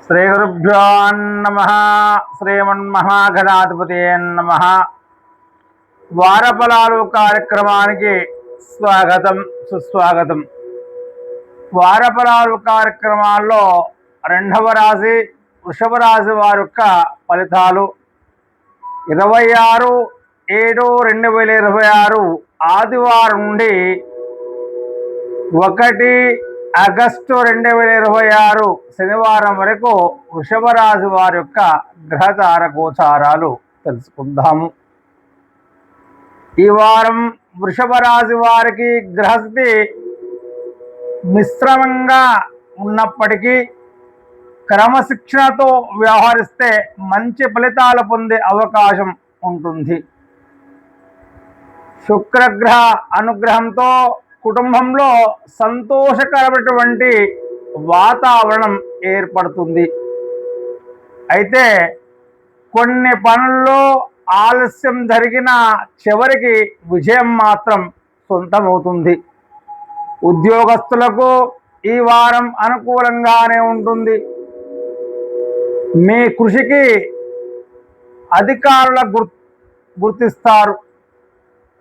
శ్రీగురుభ్యో నమః. శ్రీమన్మహాగణాధిపతయే నమః. వారఫలాలు కార్యక్రమానికి స్వాగతం, సుస్వాగతం. వారఫలాలు కార్యక్రమాల్లో రెండవ రాశి వృషభ రాశి వారి యొక్క ఫలితాలు 26/7/2026 ఆదివారం నుండి 1 ఆగస్టు 2026 శనివారం వరకు వృషభ రాశి వారి యొక్క గ్రహతార గోచారాలు తెలుసుకుందాము. ఈ వారం వృషభ రాశి వారికి గ్రహస్థితి మిశ్రమంగా ఉన్నప్పటికీ క్రమశిక్షణతో వ్యవహరిస్తే మంచి ఫలితాలు పొందే అవకాశం ఉంటుంది. శుక్రగ్రహ అనుగ్రహంతో కుటుంబంలో సంతోషకరమైనటువంటి వాతావరణం ఏర్పడుతుంది. అయితే కొన్ని పనుల్లో ఆలస్యం జరిగిన చివరికి విజయం మాత్రం సొంతమవుతుంది. ఉద్యోగస్తులకు ఈ వారం అనుకూలంగానే ఉంటుంది. మీ కృషికి అధికారుల గుర్తిస్తారు.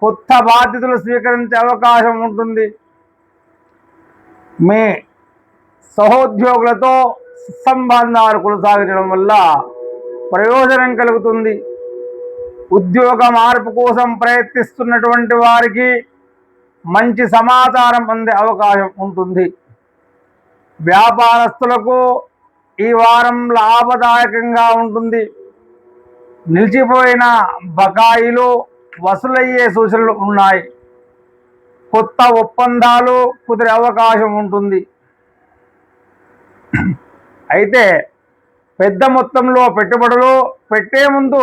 కొత్త బాధ్యతలు స్వీకరించే అవకాశం ఉంటుంది. మీ సహోద్యోగులతో సంబంధాలు కొనసాగించడం వల్ల ప్రయోజనం కలుగుతుంది. ఉద్యోగ మార్పు కోసం ప్రయత్నిస్తున్నటువంటి వారికి మంచి సమాచారం అందే అవకాశం ఉంటుంది. వ్యాపారస్తులకు ఈ వారం లాభదాయకంగా ఉంటుంది. నిలిచిపోయిన బకాయిలు వసూలయ్యే సూచనలు ఉన్నాయి. కొత్త ఒప్పందాలు కుదిరే అవకాశం ఉంటుంది. అయితే పెద్ద మొత్తంలో పెట్టుబడులు పెట్టే ముందు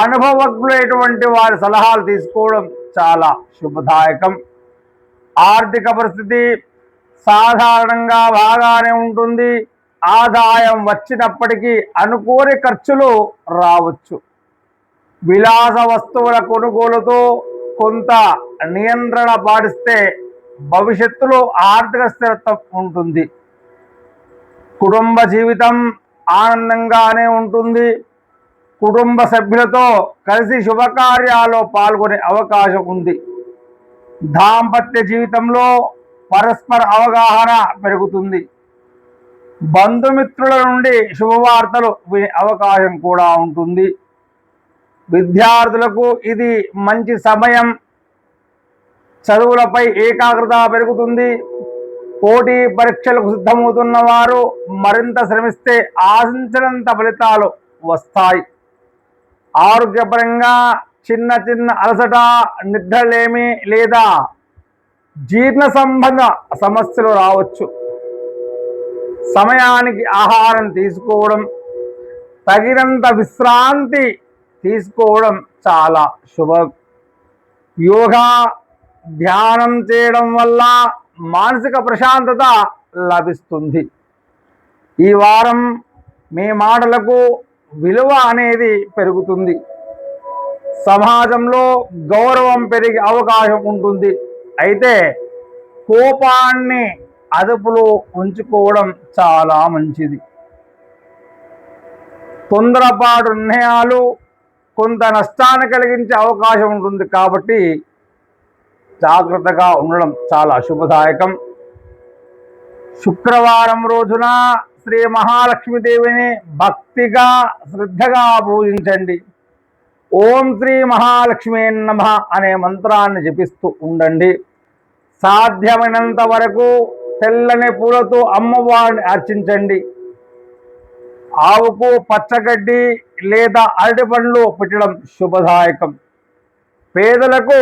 అనుభవజ్ఞులైనటువంటి వారి సలహాలు తీసుకోవడం చాలా శుభదాయకం. ఆర్థిక పరిస్థితి సాధారణంగా బాగానే ఉంటుంది. ఆదాయం వచ్చినప్పటికీ అనుకోని ఖర్చులు రావచ్చు. విలాస వస్తువుల కొనుగోలుతో కొంత నియంత్రణ పాటిస్తే భవిష్యత్తులో ఆర్థిక స్థిరత్వం ఉంటుంది. కుటుంబ జీవితం ఆనందంగానే ఉంటుంది. కుటుంబ సభ్యులతో కలిసి శుభకార్యాల్లో పాల్గొనే అవకాశం ఉంది. దాంపత్య జీవితంలో పరస్పర అవగాహన పెరుగుతుంది. బంధుమిత్రుల నుండి శుభవార్తలు వినే అవకాశం కూడా ఉంటుంది. విద్యార్థులకు ఇది మంచి సమయం. చదువులపై ఏకాగ్రత పెరుగుతుంది. పోటీ పరీక్షలకు సిద్ధమవుతున్న వారు మరింత శ్రమిస్తే ఆశించినంత ఫలితాలు వస్తాయి. ఆరోగ్యపరంగా చిన్న చిన్న అలసట, నిద్రలేమి లేదా జీర్ణ సంబంధ సమస్యలు రావచ్చు. సమయానికి ఆహారం తీసుకోవడం, తగినంత విశ్రాంతి తీసుకోవడం చాలా శుభం. యోగా, ధ్యానం చేయడం వల్ల మానసిక ప్రశాంతత లభిస్తుంది. ఈ వారం మీ మాటలకు విలువ అనేది పెరుగుతుంది. సమాజంలో గౌరవం పెరిగే అవకాశం ఉంటుంది. అయితే కోపాన్ని అదుపులో ఉంచుకోవడం చాలా మంచిది. తొందరపాటు నిర్ణయాలు కొంత నష్టాన్ని కలిగించే అవకాశం ఉంటుంది. కాబట్టి జాగ్రత్తగా ఉండడం చాలా శుభదాయకం. శుక్రవారం రోజున శ్రీ మహాలక్ష్మీదేవిని భక్తిగా శ్రద్ధగా పూజించండి. ఓం శ్రీ మహాలక్ష్మీ నమః అనే మంత్రాన్ని జపిస్తూ ఉండండి. సాధ్యమైనంత వరకు తెల్లని పూలతో అమ్మవారిని అర్చించండి. ఆవుకు పచ్చగడ్డి లేదా అరటి పండ్లు పెట్టడం శుభదాయకం. పేదలకు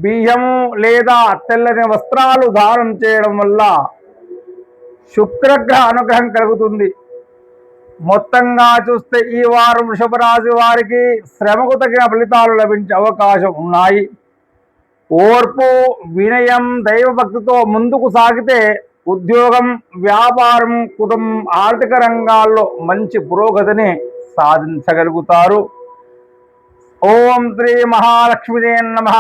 బియ్యము లేదా తెల్లని వస్త్రాలు దానం చేయడం వల్ల శుక్రగ్రహ అనుగ్రహం కలుగుతుంది. మొత్తంగా చూస్తే ఈ వారం వృషభ రాశి వారికి శ్రమకు తగిన ఫలితాలు లభించే అవకాశం ఉన్నాయి. ఓర్పు, వినయం, దైవభక్తితో ముందుకు సాగితే ఉద్యోగం, వ్యాపారం, కుటుంబం, ఆర్థిక రంగాల్లో మంచి పురోగతిని సాధించగలుగుతారు. ఓం శ్రీ మహాలక్ష్మీ నమః.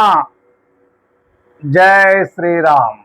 జై శ్రీరామ్.